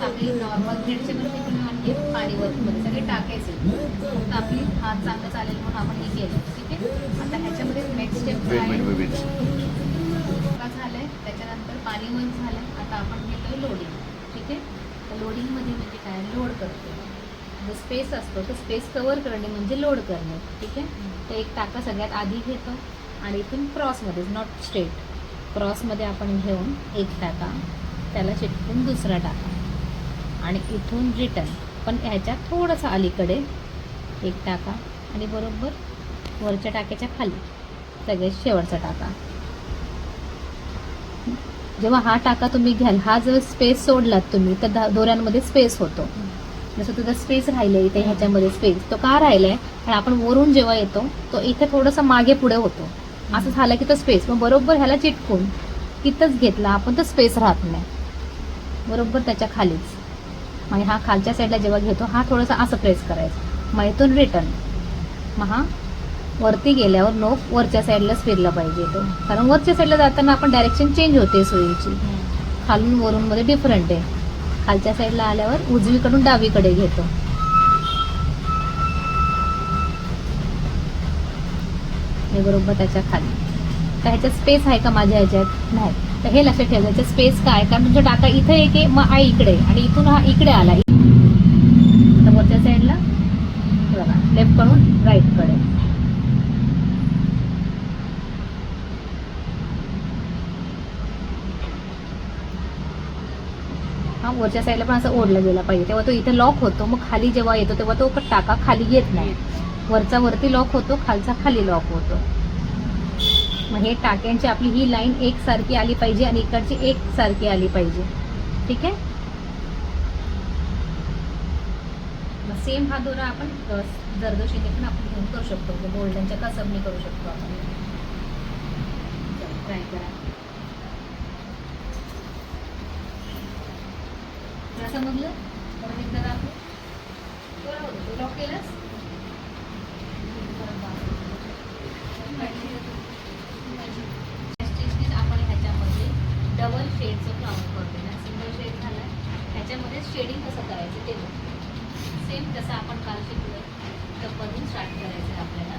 आपली नॉर्मल थ्रेडचे पण तुम्ही आणखी पाणी वर्कमध्ये सगळे टाकायचे. फक्त आपली हात चांगलं चालेल म्हणून आपण हे केलं. ठीक आहे. आता ह्याच्यामध्ये नेक्स्ट स्टेप काय आहे झालंय. त्याच्यानंतर पाणी वन झालंय. आता आपण घेतोय लोडिंग. ठीक आहे. तर लोडिंगमध्ये म्हणजे काय, लोड करतो. जो स्पेस असतो तो स्पेस कव्हर करणे म्हणजे लोड करणे. ठीक आहे. तर एक टाका सगळ्यात आधी घेतो आणि इथून क्रॉसमध्ये, नॉट स्ट्रेट, क्रॉसमध्ये आपण घेऊन एक टाका, त्याला चिटकून दुसरा टाका आणि इथून रिटर्न, पण ह्याच्या थोडंसं अलीकडे एक टाका आणि बरोबर वरच्या टाक्याच्या खाली सगळ्यात शेवटचा टाका. जेव्हा हा टाका तुम्ही घ्याल, हा जर स्पेस सोडलात तुम्ही तर दोऱ्यांमध्ये स्पेस होतो. जसं तुझा स्पेस राहिलं इथे ह्याच्यामध्ये स्पेस, तो का राहिलाय, कारण आपण वरून जेव्हा येतो तो इथे थोडंसं मागे पुढे होतो. असं झालं की तो स्पेस मग बरोबर ह्याला चिटकून तिथंच घेतला आपण, तर स्पेस राहत नाही, बरोबर त्याच्या खालीच. मग हा खालच्या साईडला जेव्हा घेतो हा थोडासा असं प्रेस करायचं, मग इथून रिटर्न, मग हा वरती गेल्यावर नोक वरच्या साईडलाच फिरला पाहिजे तो, कारण वरच्या साईडला जाताना आपण डायरेक्शन चेंज होते सुईची, खालून वरून मध्ये डिफरंट आहे. खालच्या साईडला आल्यावर उजवीकडून डावीकडे घेतो. हे बरोबर त्याच्या खाली. तर ह्याच्यात स्पेस आहे का माझ्या ह्याच्यात, नाही. तर हे लक्षात ठेवा, ह्याच्यात स्पेस काय, कारण तुमचा टाका इथे एक आहे, मग आहे इकडे, आणि इथून हा इकडे आला. आता वरच्या साईडला बघा, लेफ्ट कडून राईट कडे. हा वरच्या साईडला पण असं ओढला गेला पाहिजे, तेव्हा तो इथे लॉक होतो. मग खाली जेव्हा येतो तेव्हा तो टाका खाली येत नाही. वरचा वरती लॉक होतो, खालचा खाली लॉक होतो. मग हे टाक्यांची आपली ही लाईन एकसारखी आली पाहिजे आणि इकडची एकसारखी आली पाहिजे. ठीक आहे. मग सेम हा दोरा आपण जरदोशीने पण आपण घेऊन करू शकतो, म्हणजे गोल्डनच्या कसबने करू शकतो आपण. ट्राय करा. समजलं? परत एकदा दाखव. बरं होतं, तू लॉक केलंस. आपण ह्याच्यामध्ये डबल शेडचं फ्लावर करतो ना, सिंगल शेड झाला, ह्याच्यामध्ये शेडिंग कसं करायचं ते सेम तसं आपण काल शिकलोय. तर मधून स्टार्ट करायचं आहे आपल्याला.